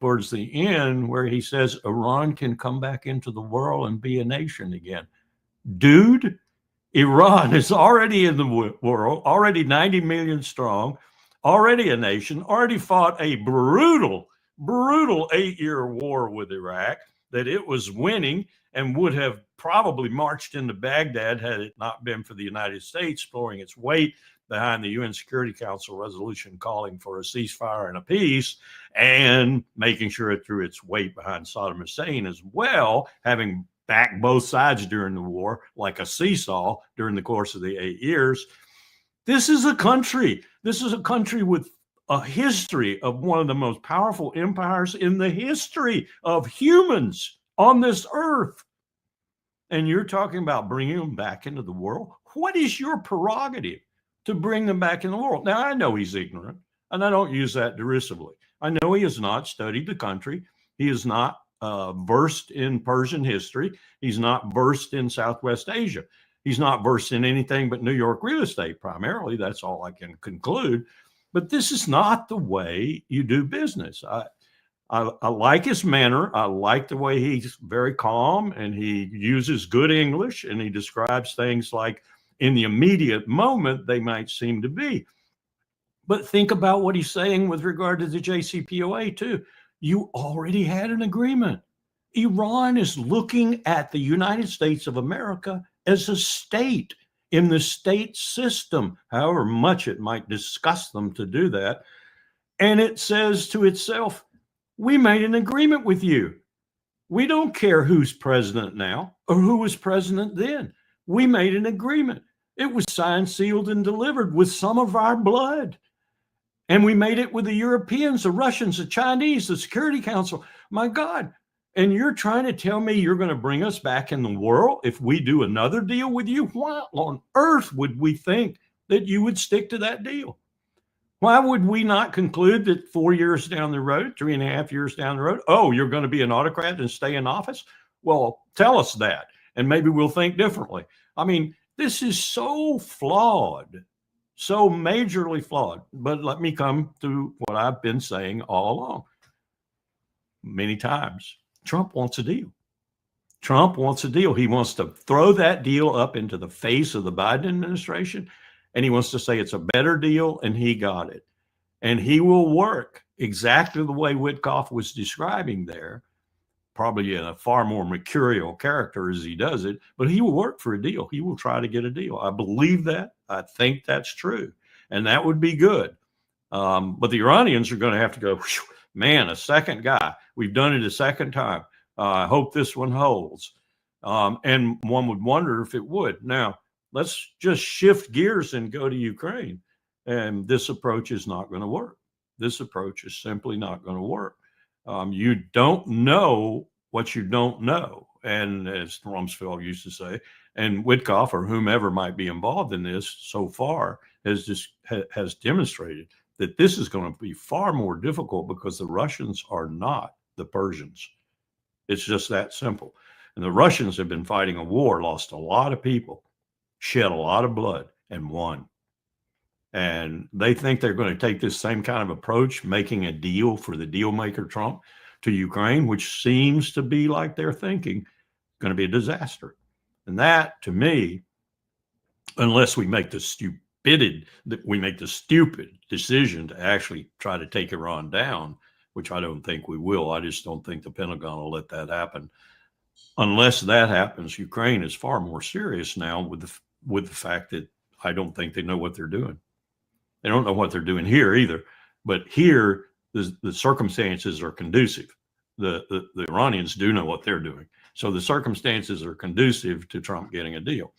towards the end where he says Iran can come back into the world and be a nation again. Dude, Iran is already in the world, already 90 million strong, already a nation, already fought a brutal 8-year war with Iraq that it was winning and would have probably marched into Baghdad had it not been for the United States throwing its weight behind the UN Security Council resolution calling for a ceasefire and a peace, and making sure it threw its weight behind Saddam Hussein as well, having backed both sides during the war like a seesaw during the course of the 8 years. This is a country with a history of one of the most powerful empires in the history of humans on this earth. And you're talking about bringing them back into the world? What is your prerogative to bring them back in the world? Now, I know he's ignorant, and I don't use that derisively. I know he has not studied the country. He is not versed in Persian history. He's not versed in Southwest Asia. He's not versed in anything but New York real estate primarily. That's all I can conclude. But this is not the way you do business. I like his manner. I like the way he's very calm and he uses good English and he describes things like in the immediate moment they might seem to be. But think about what he's saying with regard to the JCPOA too. You already had an agreement. Iran is looking at the United States of America as a state in the state system, however much it might disgust them to do that. And it says to itself, we made an agreement with you. We don't care who's president now or who was president then. We made an agreement. It was signed, sealed, and delivered with some of our blood. And we made it with the Europeans, the Russians, the Chinese, the Security Council. My God. And you're trying to tell me you're going to bring us back in the world if we do another deal with you? Why on earth would we think that you would stick to that deal? Why would we not conclude that 4 years down the road, 3.5 years down the road, oh, you're going to be an autocrat and stay in office? Well, tell us that, and maybe we'll think differently. I mean, this is so flawed, so majorly flawed. But let me come to what I've been saying all along, many times. Trump wants a deal. Trump wants a deal. He wants to throw that deal up into the face of the Biden administration, and he wants to say it's a better deal, and he got it. And he will work exactly the way Witkoff was describing there, probably in a far more mercurial character as he does it, but he will work for a deal. He will try to get a deal. I believe that. I think that's true, and that would be good. But the Iranians are going to have to go, man, a second guy. We've done it a second time. I hope this one holds. And one would wonder if it would. Now, let's just shift gears and go to Ukraine. And this approach is not going to work. This approach is simply not going to work. You don't know what you don't know. And as Rumsfeld used to say, and Witkoff or whomever might be involved in this so far has demonstrated that this is going to be far more difficult because the Russians are not the Persians. It's just that simple. And the Russians have been fighting a war, lost a lot of people, shed a lot of blood, and won. And they think they're going to take this same kind of approach, making a deal for the deal maker Trump to Ukraine, which seems to be like they're thinking, going to be a disaster. And that, to me, unless we make the stupid decision to actually try to take Iran down, which I don't think we will. I just don't think the Pentagon will let that happen. Unless that happens, Ukraine is far more serious now with the fact that I don't think they know what they're doing. They don't know what they're doing here either. But here, the circumstances are conducive. The Iranians do know what they're doing. So the circumstances are conducive to Trump getting a deal.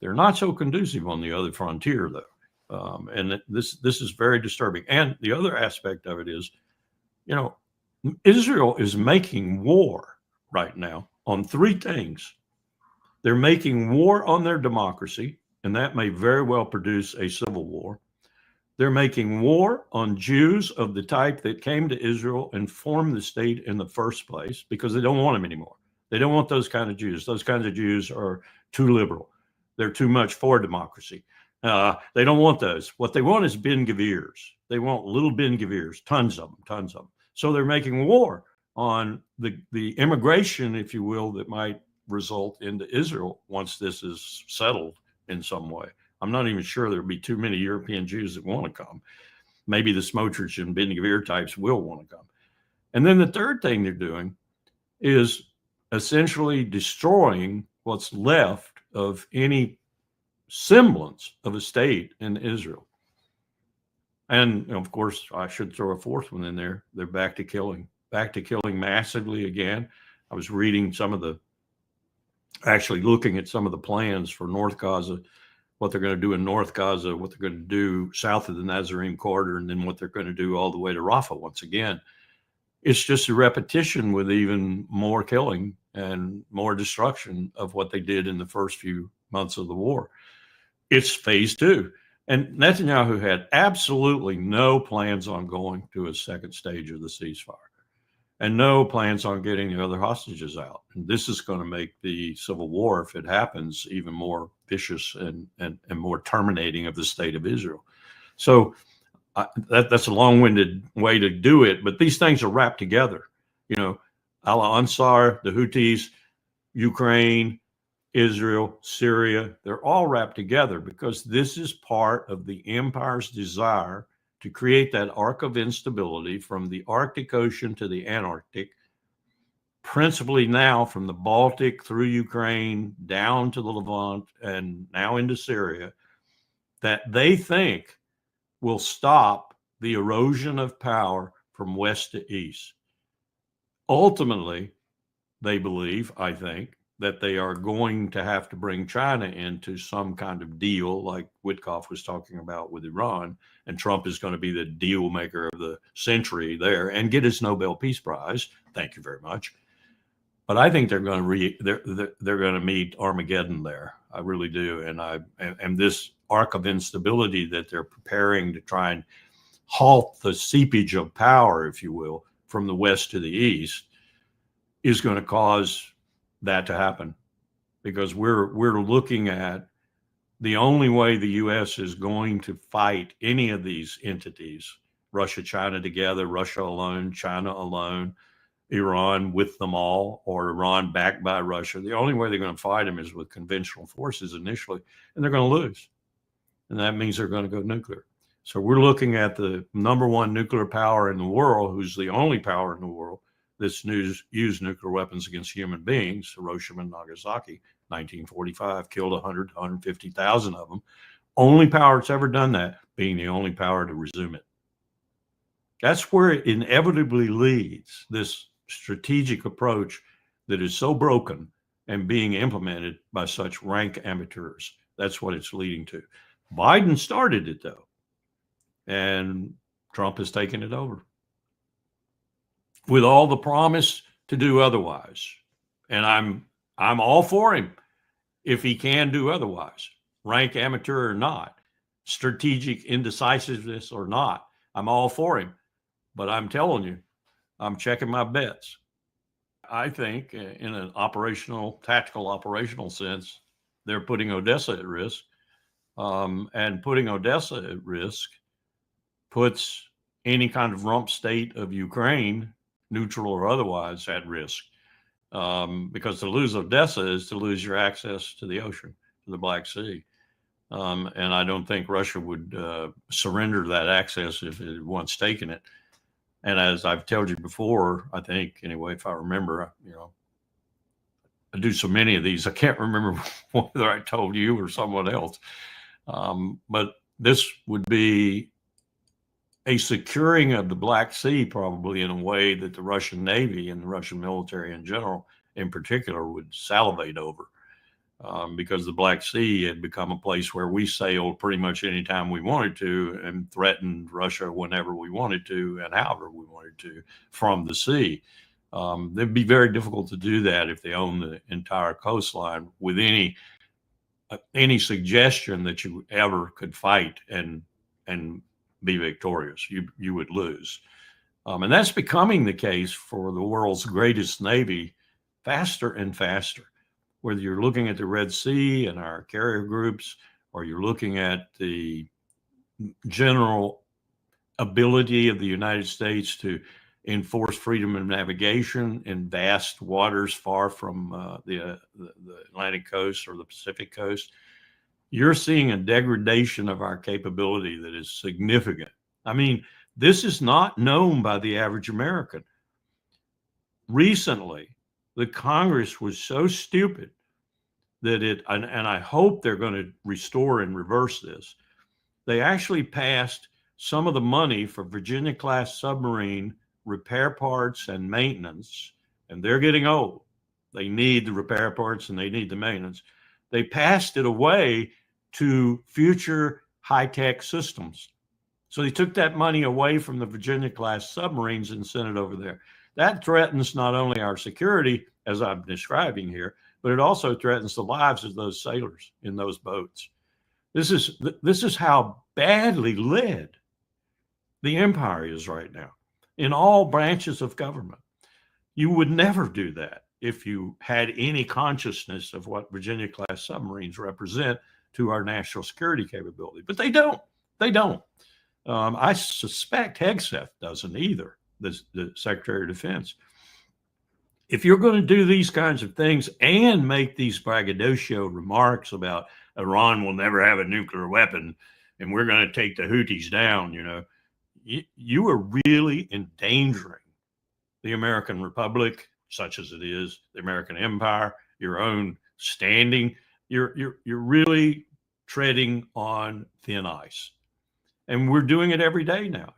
They're not so conducive on the other frontier, though. And this is very disturbing. And the other aspect of it is, Israel is making war right now on three things. They're making war on their democracy, and that may very well produce a civil war. They're making war on Jews of the type that came to Israel and formed the state in the first place because they don't want them anymore. They don't want those kind of Jews. Those kinds of Jews are too liberal. They're too much for democracy. They don't want those. What they want is Ben Gavirs. They want little Ben Gavirs, tons of them. So they're making war on the immigration, if you will, that might result into Israel once this is settled in some way. I'm not even sure there'll be too many European Jews that want to come. Maybe the Smotrich and Ben Gvir types will want to come. And then the third thing they're doing is essentially destroying what's left of any semblance of a state in Israel. And of course, I should throw a fourth one in there. They're back to killing massively again. I was reading actually looking at some of the plans for North Gaza, what they're going to do in North Gaza, what they're going to do south of the Nazarene corridor, and then what they're going to do all the way to Rafah once again. It's just a repetition with even more killing and more destruction of what they did in the first few months of the war. It's phase two. And Netanyahu had absolutely no plans on going to a second stage of the ceasefire and no plans on getting the other hostages out. And this is going to make the civil war, if it happens, even more vicious and more terminating of the state of Israel. So that's a long-winded way to do it, but these things are wrapped together. You know, Al-Ansar, the Houthis, Ukraine, Israel, Syria, they're all wrapped together because this is part of the empire's desire to create that arc of instability from the Arctic Ocean to the Antarctic, principally now from the Baltic through Ukraine down to the Levant and now into Syria, that they think will stop the erosion of power from west to east. Ultimately, they believe, I think, that they are going to have to bring China into some kind of deal like Witkoff was talking about with Iran, and Trump is going to be the deal maker of the century there and get his Nobel Peace Prize. Thank you very much. But I think they're going to meet Armageddon there. I really do. And this arc of instability that they're preparing to try and halt the seepage of power, if you will, from the west to the east is going to cause that to happen, because we're looking at the only way the U.S. is going to fight any of these entities, Russia, China together, Russia alone, China alone, Iran with them all, or Iran backed by Russia. The only way they're going to fight them is with conventional forces initially, and they're going to lose. And that means they're going to go nuclear. So we're looking at the number one nuclear power in the world, who's the only power in the world that's used nuclear weapons against human beings, Hiroshima and Nagasaki, 1945, killed 100 to 150,000 of them. Only power that's ever done that, being the only power to resume it. That's where it inevitably leads, this strategic approach that is so broken and being implemented by such rank amateurs. That's what it's leading to. Biden started it, though, and Trump has taken it over with all the promise to do otherwise. And I'm all for him if he can do otherwise, rank amateur or not, strategic indecisiveness or not. I'm all for him. But I'm telling you, I'm checking my bets. I think in an tactical operational sense, they're putting Odessa at risk. And putting Odessa at risk puts any kind of rump state of Ukraine, neutral or otherwise, at risk. Because to lose Odessa is to lose your access to the ocean, to the Black Sea. And I don't think Russia would surrender that access if it had once taken it. And as I've told you before, I think, anyway, if I remember, I do so many of these, I can't remember whether I told you or someone else. But this would be a securing of the Black Sea, probably in a way that the Russian Navy and the Russian military in general, in particular, would salivate over. Because the Black Sea had become a place where we sailed pretty much anytime we wanted to and threatened Russia whenever we wanted to and however we wanted to from the sea. It'd be very difficult to do that if they own the entire coastline with any suggestion that you ever could fight and be victorious. You would lose. And that's becoming the case for the world's greatest Navy faster and faster. Whether you're looking at the Red Sea and our carrier groups, or you're looking at the general ability of the United States to enforce freedom of navigation in vast waters far from the Atlantic coast or the Pacific coast, you're seeing a degradation of our capability that is significant. I mean, this is not known by the average American. Recently, the Congress was so stupid that and I hope they're going to restore and reverse this. They actually passed some of the money for Virginia-class submarine repair parts and maintenance, and they're getting old. They need the repair parts and they need the maintenance. They passed it away to future high-tech systems. So they took that money away from the Virginia-class submarines and sent it over there. That threatens not only our security, as I'm describing here, but it also threatens the lives of those sailors in those boats. This is how badly led the empire is right now in all branches of government. You would never do that if you had any consciousness of what Virginia-class submarines represent to our national security capability. But they don't. They don't. I suspect Hegseth doesn't either, the Secretary of Defense. If you're going to do these kinds of things and make these braggadocio remarks about Iran will never have a nuclear weapon and we're going to take the Houthis down, you are really endangering the American Republic, such as it is, the American empire, your own standing. You're really treading on thin ice. And we're doing it every day now.